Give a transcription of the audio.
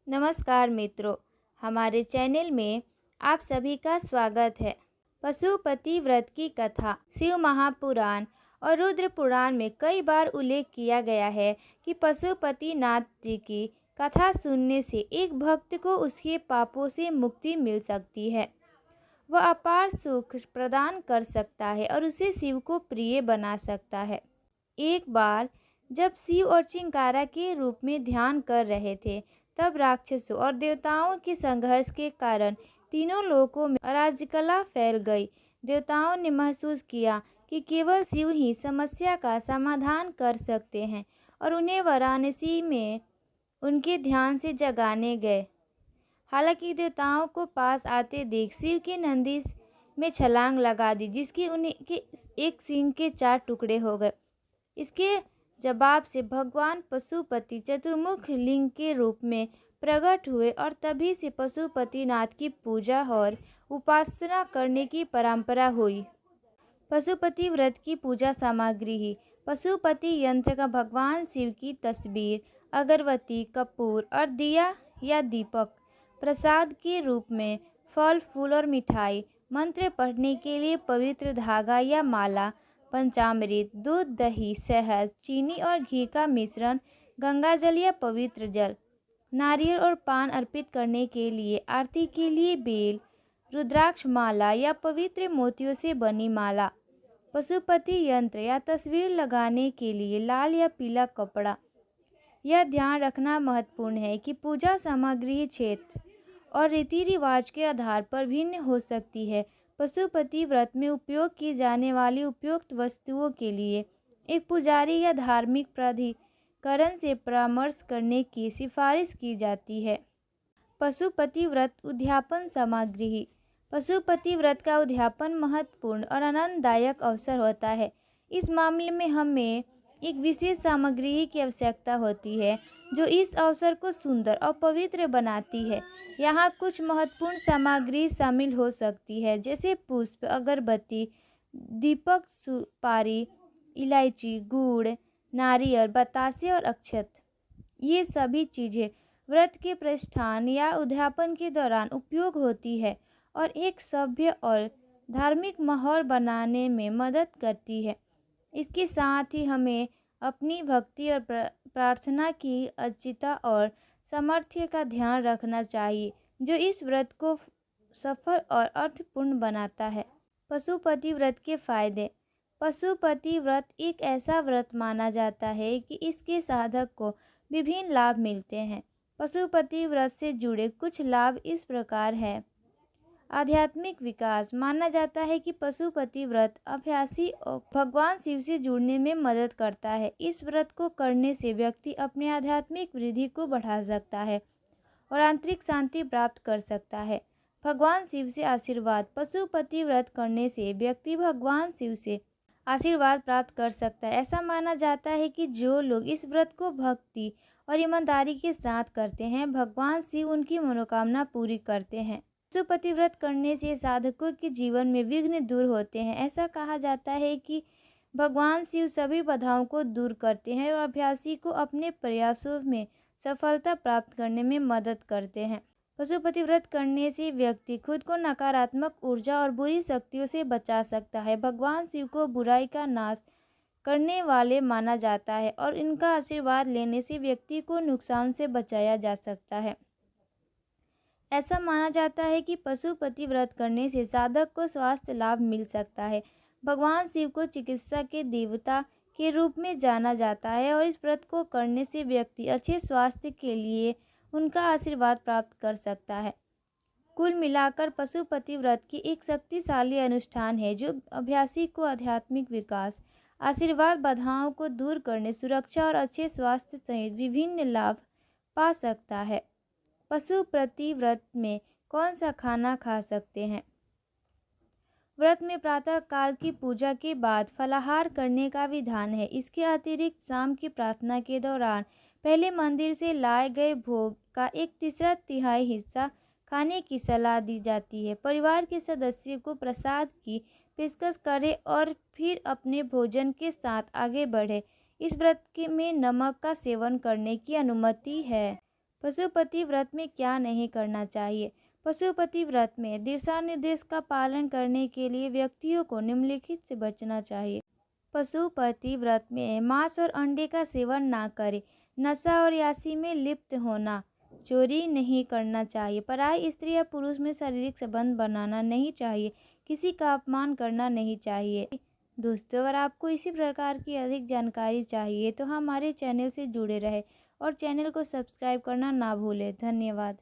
नमस्कार मित्रों, हमारे चैनल में आप सभी का स्वागत है। पशुपति व्रत की कथा शिव महापुराण और रुद्र पुराण में कई बार उल्लेख किया गया है कि पशुपति नाथ जी की कथा सुनने से एक भक्त को उसके पापों से मुक्ति मिल सकती है। वह अपार सुख प्रदान कर सकता है और उसे शिव को प्रिय बना सकता है। एक बार जब शिव और चिंकारा के रूप में ध्यान कर रहे थे, तब राक्षसों और देवताओं के संघर्ष के कारण तीनों लोकों में अराजकता फैल गई। देवताओं ने महसूस किया कि केवल शिव ही समस्या का समाधान कर सकते हैं और उन्हें वाराणसी में उनके ध्यान से जगाने गए। हालांकि देवताओं को पास आते देख शिव के नंदी में छलांग लगा दी, जिसकी उनके एक सींग के 4 टुकड़े हो गए। इसके जवाब से भगवान पशुपति चतुर्मुख लिंग के रूप में प्रकट हुए और तभी से पशुपतिनाथ की पूजा और उपासना करने की परंपरा हुई। पशुपति व्रत की पूजा सामग्री ही पशुपति यंत्र का भगवान शिव की तस्वीर, अगरबत्ती, कपूर और दिया या दीपक, प्रसाद के रूप में फल, फूल और मिठाई, मंत्र पढ़ने के लिए पवित्र धागा या माला, पंचामृत, दूध, दही, शहद, चीनी और घी का मिश्रण, गंगाजल या पवित्र जल, नारियल और पान अर्पित करने के लिए, आरती के लिए बेल, रुद्राक्ष माला या पवित्र मोतियों से बनी माला, पशुपति यंत्र या तस्वीर लगाने के लिए लाल या पीला कपड़ा। यह ध्यान रखना महत्वपूर्ण है कि पूजा सामग्री क्षेत्र और रीति रिवाज के आधार पर भिन्न हो सकती है। पशुपति व्रत में उपयोग की जाने वाली उपयुक्त वस्तुओं के लिए एक पुजारी या धार्मिक प्राधिकरण से परामर्श करने की सिफारिश की जाती है। पशुपति व्रत उद्यापन सामग्री। पशुपति व्रत का उद्यापन महत्वपूर्ण और आनंददायक अवसर होता है। इस मामले में हमें एक विशेष सामग्री की आवश्यकता होती है जो इस अवसर को सुंदर और पवित्र बनाती है। यहाँ कुछ महत्वपूर्ण सामग्री शामिल हो सकती है, जैसे पुष्प, अगरबत्ती, दीपक, सुपारी, इलायची, गुड़, नारियल, बतासे और अक्षत। ये सभी चीज़ें व्रत के प्रतिष्ठान या उद्यापन के दौरान उपयोग होती है और एक सभ्य और धार्मिक माहौल बनाने में मदद करती है। इसके साथ ही हमें अपनी भक्ति और प्रार्थना की अचिता और सामर्थ्य का ध्यान रखना चाहिए, जो इस व्रत को सफल और अर्थपूर्ण बनाता है। पशुपति व्रत के फायदे। पशुपति व्रत एक ऐसा व्रत माना जाता है कि इसके साधक को विभिन्न लाभ मिलते हैं। पशुपति व्रत से जुड़े कुछ लाभ इस प्रकार हैं। आध्यात्मिक विकास। माना जाता है कि पशुपति व्रत अभ्यासी और भगवान शिव से जुड़ने में मदद करता है। इस व्रत को करने से व्यक्ति अपने आध्यात्मिक वृद्धि को बढ़ा सकता है और आंतरिक शांति प्राप्त कर सकता है। भगवान शिव से आशीर्वाद। पशुपति व्रत करने से व्यक्ति भगवान शिव से आशीर्वाद प्राप्त कर सकता है। ऐसा माना जाता है कि जो लोग इस व्रत को भक्ति और ईमानदारी के साथ करते हैं, भगवान शिव उनकी मनोकामना पूरी करते हैं। पशुपति व्रत करने से साधकों के जीवन में विघ्न दूर होते हैं। ऐसा कहा जाता है कि भगवान शिव सभी बाधाओं को दूर करते हैं और अभ्यासी को अपने प्रयासों में सफलता प्राप्त करने में मदद करते हैं। पशुपति व्रत करने से व्यक्ति खुद को नकारात्मक ऊर्जा और बुरी शक्तियों से बचा सकता है। भगवान शिव को बुराई का नाश करने वाले माना जाता है और इनका आशीर्वाद लेने से व्यक्ति को नुकसान से बचाया जा सकता है। ऐसा माना जाता है कि पशुपति व्रत करने से साधक को स्वास्थ्य लाभ मिल सकता है। भगवान शिव को चिकित्सा के देवता के रूप में जाना जाता है और इस व्रत को करने से व्यक्ति अच्छे स्वास्थ्य के लिए उनका आशीर्वाद प्राप्त कर सकता है। कुल मिलाकर पशुपति व्रत की एक शक्तिशाली अनुष्ठान है जो अभ्यासी को आध्यात्मिक विकास, आशीर्वाद, बाधाओं को दूर करने, सुरक्षा और अच्छे स्वास्थ्य सहित विभिन्न लाभ पा सकता है। पशुपति व्रत में कौन सा खाना खा सकते हैं? व्रत में प्रातः काल की पूजा के बाद फलाहार करने का विधान है। इसके अतिरिक्त शाम की प्रार्थना के दौरान पहले मंदिर से लाए गए भोग का 1/3 हिस्सा खाने की सलाह दी जाती है। परिवार के सदस्यों को प्रसाद की पेशकश करें और फिर अपने भोजन के साथ आगे बढ़ें। इस व्रत में नमक का सेवन करने की अनुमति है। पशुपति व्रत में क्या नहीं करना चाहिए? पशुपति व्रत में दिशा निर्देश का पालन करने के लिए व्यक्तियों को निम्नलिखित से बचना चाहिए। पशुपति व्रत में मांस और अंडे का सेवन ना करें, नशा और यासी में लिप्त होना, चोरी नहीं करना चाहिए, पराई स्त्री या पुरुष में शारीरिक संबंध बनाना नहीं चाहिए, किसी का अपमान करना नहीं चाहिए। दोस्तों, अगर आपको इसी प्रकार की अधिक जानकारी चाहिए तो हमारे चैनल से जुड़े रहे और चैनल को सब्सक्राइब करना ना भूलें। धन्यवाद।